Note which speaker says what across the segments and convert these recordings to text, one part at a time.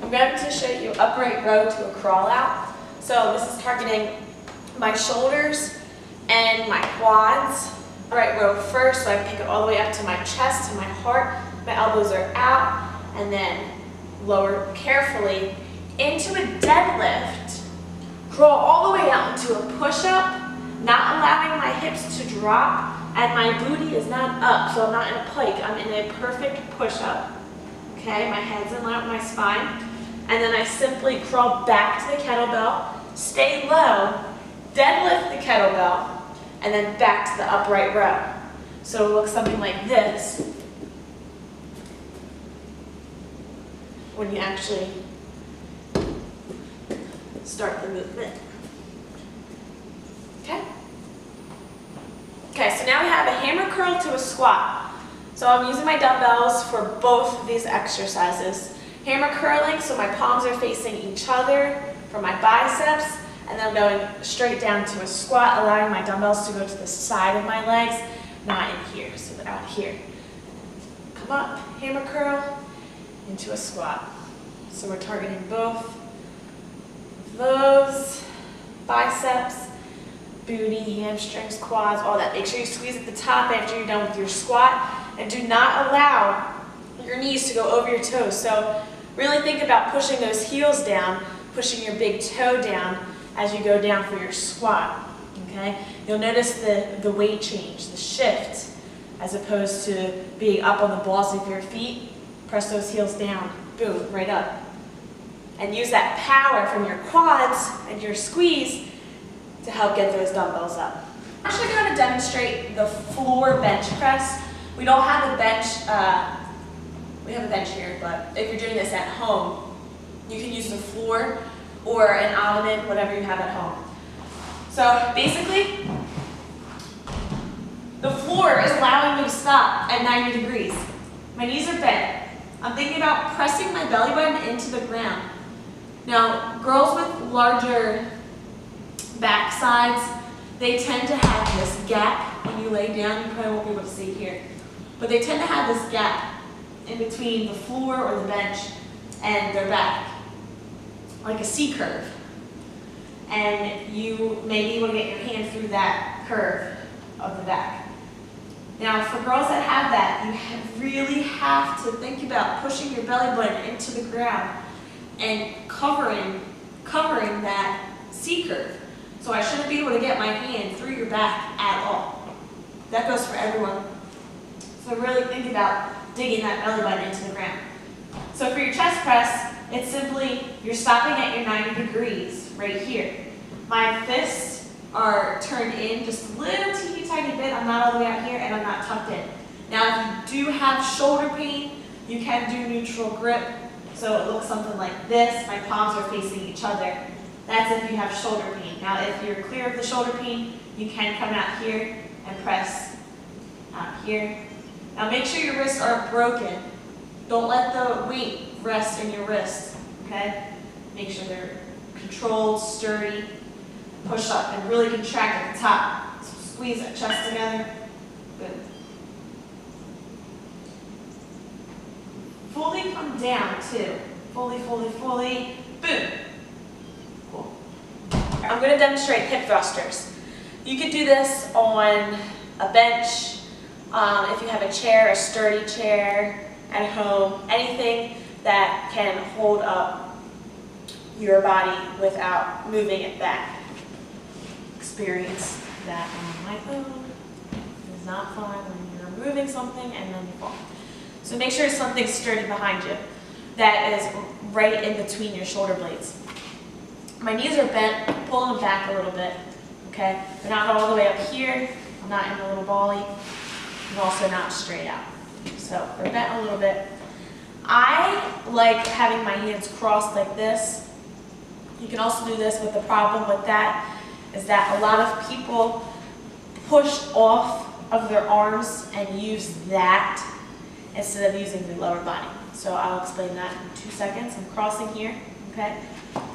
Speaker 1: I'm going to show you upright row to a crawl out. So this is targeting my shoulders and my quads. Upright row first, so I pick it all the way up to my chest, to my heart. My elbows are out, and then lower carefully into a deadlift. Crawl all the way out into a push-up, not allowing my hips to drop, and my booty is not up, so I'm not in a pike. I'm in a perfect push-up. Okay, my head's in line with my spine. And then I simply crawl back to the kettlebell, stay low, deadlift the kettlebell, and then back to the upright row. So it looks something like this when you actually start the movement. Okay? Okay, so now we have a hammer curl to a squat. So I'm using my dumbbells for both of these exercises. Hammer curling, so my palms are facing each other for my biceps, and then I'm going straight down to a squat, allowing my dumbbells to go to the side of my legs, not in here, so they're out here. Come up, hammer curl, into a squat. So we're targeting both of those, biceps, booty, hamstrings, quads, all that. Make sure you squeeze at the top after you're done with your squat, and do not allow your knees to go over your toes. So really think about pushing those heels down, pushing your big toe down as you go down for your squat, okay? You'll notice the weight change, the shift, as opposed to being up on the balls of your feet. Press those heels down, boom, right up. And use that power from your quads and your squeeze to help get those dumbbells up. I'm actually going to demonstrate the floor bench press. We don't have a bench, we have a bench here, but if you're doing this at home, you can use the floor or an ottoman, whatever you have at home. So basically, the floor is allowing me to stop at 90 degrees. My knees are bent. I'm thinking about pressing my belly button into the ground. Now, girls with larger back sides, they tend to have this gap when you lay down. You probably won't be able to see here. But they tend to have this gap in between the floor or the bench and their back, like a C curve. And you may be able to get your hand through that curve of the back. Now, for girls that have that, you really have to think about pushing your belly button into the ground and covering that C curve. So I shouldn't be able to get my hand through your back at all. That goes for everyone. So really think about digging that belly button into the ground. So for your chest press, it's simply, you're stopping at your 90 degrees right here. My fists are turned in just a little teeny tiny bit. I'm not all the way out here and I'm not tucked in. Now if you do have shoulder pain, you can do neutral grip. So it looks something like this. My palms are facing each other. That's if you have shoulder pain. Now if you're clear of the shoulder pain, you can come out here and press out here. Now make sure your wrists aren't broken. Don't let the weight rest in your wrist, okay? Make sure they're controlled, sturdy. Push up and really contract at the top. So squeeze that chest together. Good. Fully come down too. Fully, boom. Cool. I'm going to demonstrate hip thrusters. You could do this on a bench, if you have a chair, a sturdy chair at home, anything that can hold up your body without moving it back. Experience that on my own. It is not fun when you're moving something and then you fall. So make sure something sturdy behind you that is right in between your shoulder blades. My knees are bent, pulling them back a little bit, okay? They're not all the way up here. I'm not in a little bally. I'm also not straight out. So they're bent a little bit. I like having my hands crossed like this. You can also do this, but the problem with that is that a lot of people push off of their arms and use that instead of using the lower body. So I'll explain that in 2 seconds. I'm crossing here, okay?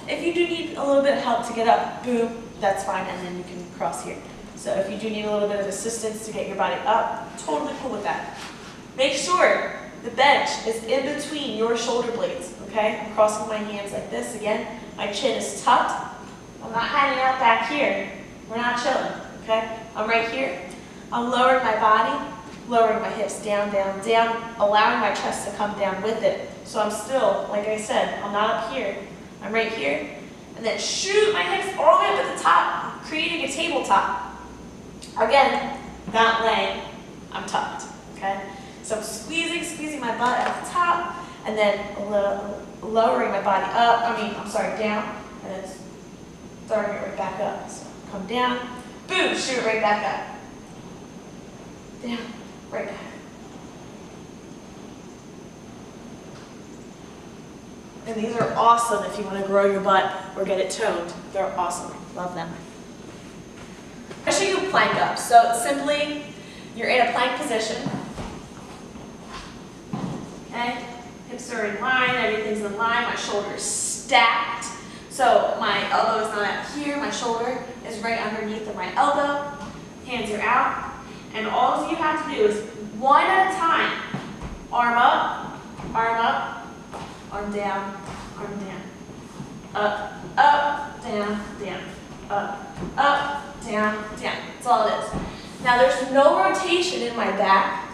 Speaker 1: If you do need a little bit of help to get up, boom, that's fine, and then you can cross here. So if you do need a little bit of assistance to get your body up, totally cool with that. Make sure the bench is in between your shoulder blades, okay? I'm crossing my hands like this. Again, my chin is tucked. I'm not hanging out back here. We're not chilling, okay? I'm right here. I'm lowering my body, lowering my hips down, down, down, allowing my chest to come down with it. So I'm still, like I said, I'm not up here. I'm right here. And then shoot my hips all the way up at the top, creating a tabletop. Again, not laying, I'm tucked, okay? So I'm squeezing my butt at the top, and then lowering my body up, down, and then throwing it right back up. So come down, boom, shoot it right back up. Down, right back. And these are awesome if you want to grow your butt or get it toned. They're awesome. Love them. I'll show you plank up. So simply, you're in a plank position. Okay? Hips are in line, everything's in line, my shoulders stacked. So my elbow is not up here, my shoulder is right underneath of my elbow. Hands are out. And all you have to do is one at a time. Arm up, arm down, arm down. Up, up, down, down. Up, down, down. That's all it is. Now there's no rotation in my back.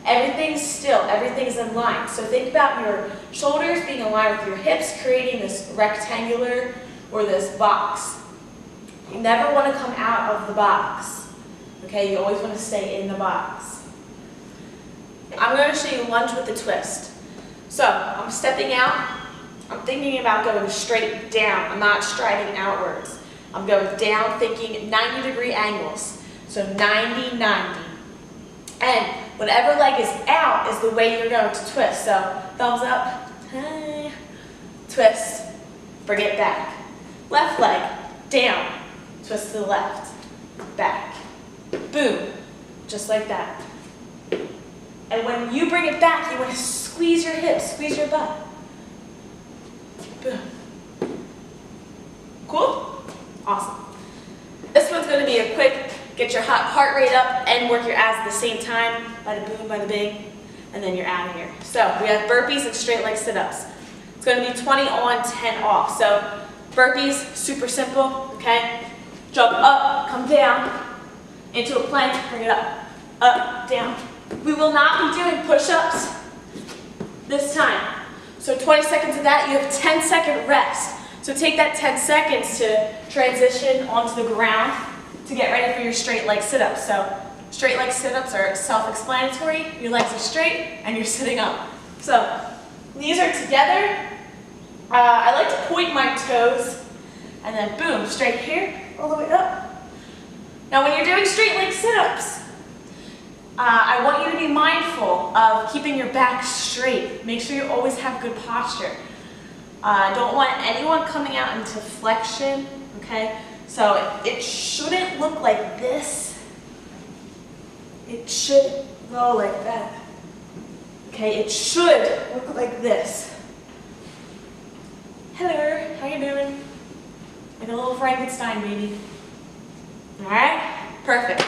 Speaker 1: Everything's still, everything's in line. So think about your shoulders being aligned with your hips, creating this rectangular or this box. You never want to come out of the box. Okay, you always want to stay in the box. I'm going to show you lunge with the twist. So I'm stepping out. I'm thinking about going straight down. I'm not striding outwards. I'm going down thinking 90-degree angles. So 90, 90. And whatever leg is out is the way you're going to twist. So thumbs up, twist, bring it back. Left leg, down, twist to the left, back, boom, just like that. And when you bring it back, you want to squeeze your hips, squeeze your butt. Boom. Cool? Awesome. This one's going to be a quick, get your heart rate up and work your abs at the same time. Bada boom, bada bing, and then you're out of here. So we have burpees and straight leg sit-ups. It's going to be 20 on, 10 off. So burpees, super simple, okay? Jump up, come down, into a plank, bring it up, down. We will not be doing push-ups this time. So 20 seconds of that, you have 10-second rest. So take that 10 seconds to transition onto the ground to get ready for your straight leg sit-ups. So straight leg sit-ups are self-explanatory. Your legs are straight and you're sitting up. So knees are together. I like to point my toes and then boom, straight here, all the way up. Now when you're doing straight leg sit-ups, I want you to be mindful of keeping your back straight. Make sure you always have good posture. I don't want anyone coming out into flexion, okay? So it shouldn't look like this. It should go like that. Okay, it should look like this. Hello, how you doing? Like a little Frankenstein baby. All right, perfect.